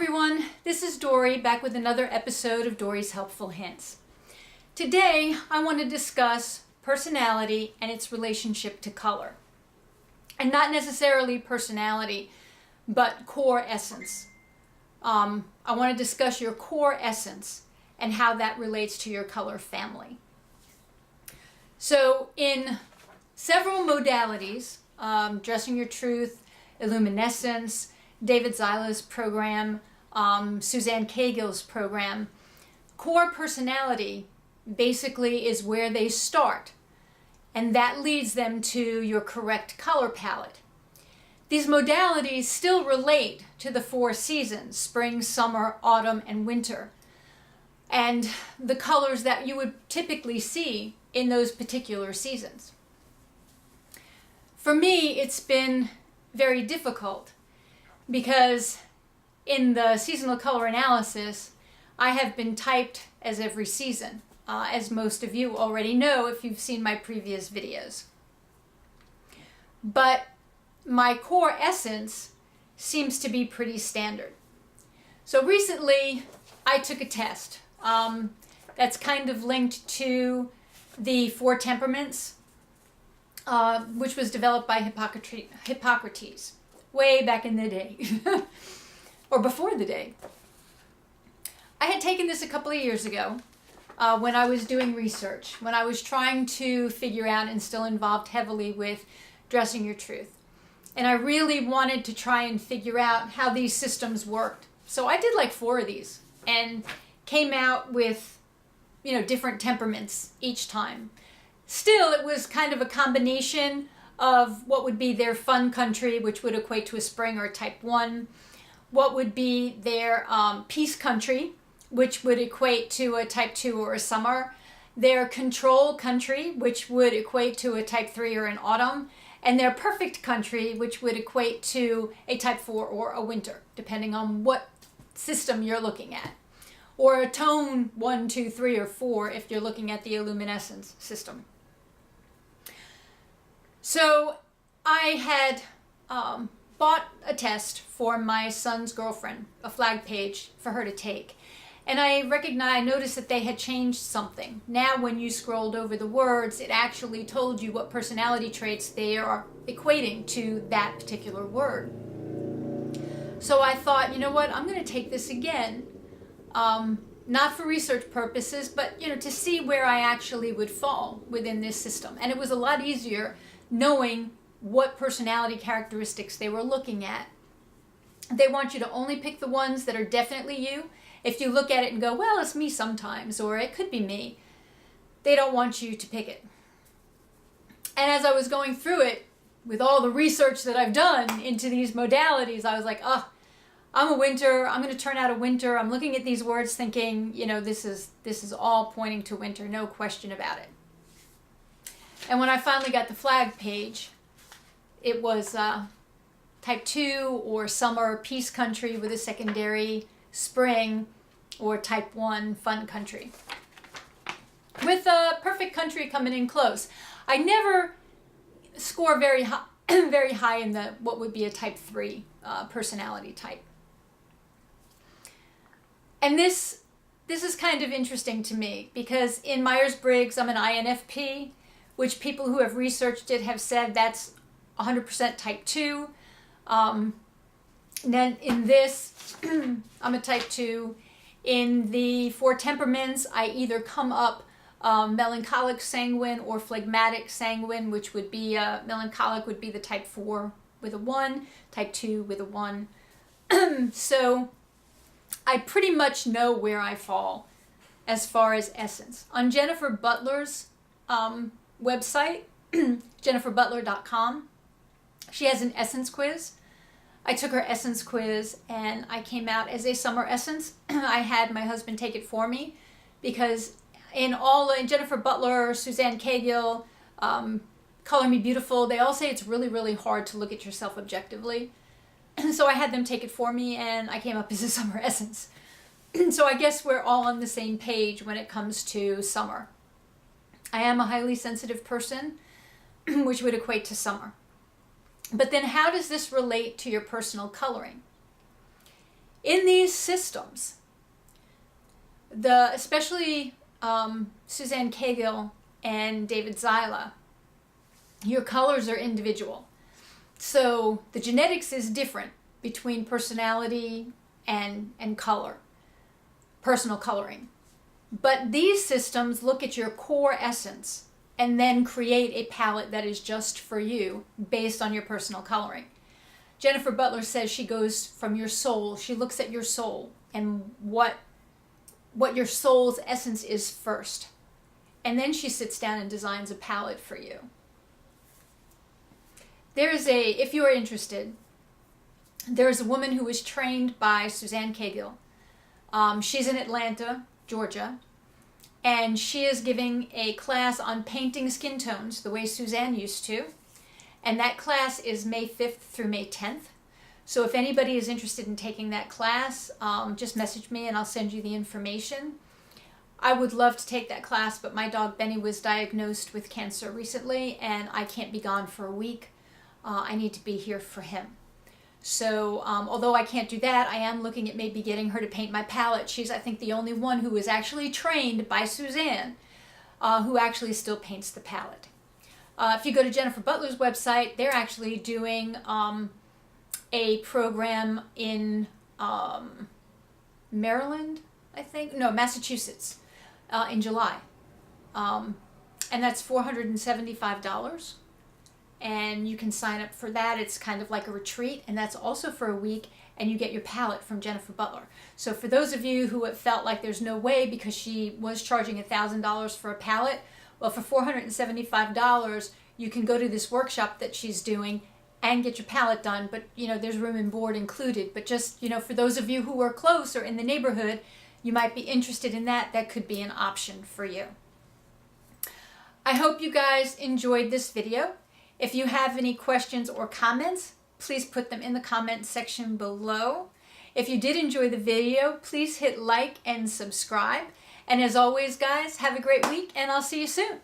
everyone, this is Dory back with another episode of Dory's Helpful Hints. Today I want to discuss personality and its relationship to color. And not necessarily personality, but core essence. I want to discuss your core essence and how that relates to your color family. So in several modalities, Dressing Your Truth, Illuminescence, David Zyla's program, Suzanne Cagill's program, core personality basically is where they start, and that leads them to your correct color palette. These modalities still relate to the 4 seasons, spring, summer, autumn, and winter, and the colors that you would typically see in those particular seasons. For me, it's been very difficult because in the seasonal color analysis, I have been typed as every season, as most of you already know if you've seen my previous videos. But my core essence seems to be pretty standard. So recently, I took a test that's kind of linked to the 4 temperaments, which was developed by Hippocrates. Way back in the day, or before the day. I had taken this a couple of years ago when I was doing research, when I was trying to figure out and still involved heavily with Dressing Your Truth. And I really wanted to try and figure out how these systems worked. So I did like 4 of these and came out with, different temperaments each time. Still, it was kind of a combination of what would be their fun country, which would equate to a spring or a type 1, what would be their peace country, which would equate to a type 2 or a summer, their control country, which would equate to a type 3 or an autumn, and their perfect country, which would equate to a type 4 or a winter, depending on what system you're looking at. Or a tone 1, 2, 3, or 4 if you're looking at the Illuminescence system. So I had bought a test for my son's girlfriend, a flag page for her to take. And I noticed that they had changed something. Now when you scrolled over the words, it actually told you what personality traits they are equating to that particular word. So I thought, you know what, I'm going to take this again. Not for research purposes, but to see where I actually would fall within this system. And it was a lot easier knowing what personality characteristics they were looking at. They want you to only pick the ones that are definitely you. If you look at it and go, well, it's me sometimes, or it could be me, they don't want you to pick it. And as I was going through it, with all the research that I've done into these modalities, I was like, I'm a winter, I'm going to turn out a winter. I'm looking at these words thinking, this is all pointing to winter, no question about it. And when I finally got the flag page, it was type 2 or summer peace country with a secondary spring, or type 1 fun country. With a perfect country coming in close. I never score very high, very high in the what would be a type 3 personality type. And this is kind of interesting to me because in Myers-Briggs I'm an INFP, which people who have researched it have said that's 100% type 2. And then in this, I'm a type 2. In the 4 temperaments, I either come up melancholic sanguine or phlegmatic sanguine, which would be melancholic would be the type 4 with a 1, type 2 with a 1. So I pretty much know where I fall as far as essence. On Jennifer Butler's website, jenniferbutler.com, she has an essence quiz. I took her essence quiz and I came out as a summer essence. I had my husband take it for me because in Jennifer Butler, Suzanne Cagill, Color Me Beautiful, they all say it's really, really hard to look at yourself objectively. So I had them take it for me and I came up as a summer essence. So I guess we're all on the same page when it comes to summer. I am a highly sensitive person, which would equate to summer. But then how does this relate to your personal coloring? In these systems, especially Suzanne Cagill and David Zyla, your colors are individual. So the genetics is different between personality and color, personal coloring. But these systems look at your core essence and then create a palette that is just for you based on your personal coloring. Jennifer Butler says she goes from your soul. She looks at your soul and what your soul's essence is first. And then she sits down and designs a palette for you. If you are interested, there's a woman who was trained by Suzanne Cagill. She's in Atlanta, Georgia, and she is giving a class on painting skin tones the way Suzanne used to. And that class is May 5th through May 10th. So if anybody is interested in taking that class, just message me and I'll send you the information. I would love to take that class, but my dog Benny was diagnosed with cancer recently and I can't be gone for a week. I need to be here for him. So although I can't do that, I am looking at maybe getting her to paint my palette. She's, I think, the only one who is actually trained by Suzanne who actually still paints the palette. If you go to Jennifer Butler's website, they're actually doing a program in Maryland, I think. No, Massachusetts in July. And that's $475. And you can sign up for that. It's kind of like a retreat, and that's also for a week, and you get your palette from Jennifer Butler. So for those of you who have felt like there's no way because she was charging $1,000 for a palette, well, for $475, you can go to this workshop that she's doing and get your palette done, but there's room and board included. But just, for those of you who are close or in the neighborhood, you might be interested in that. That could be an option for you. I hope you guys enjoyed this video. If you have any questions or comments, please put them in the comment section below. If you did enjoy the video, please hit like and subscribe. And as always, guys, have a great week, and I'll see you soon.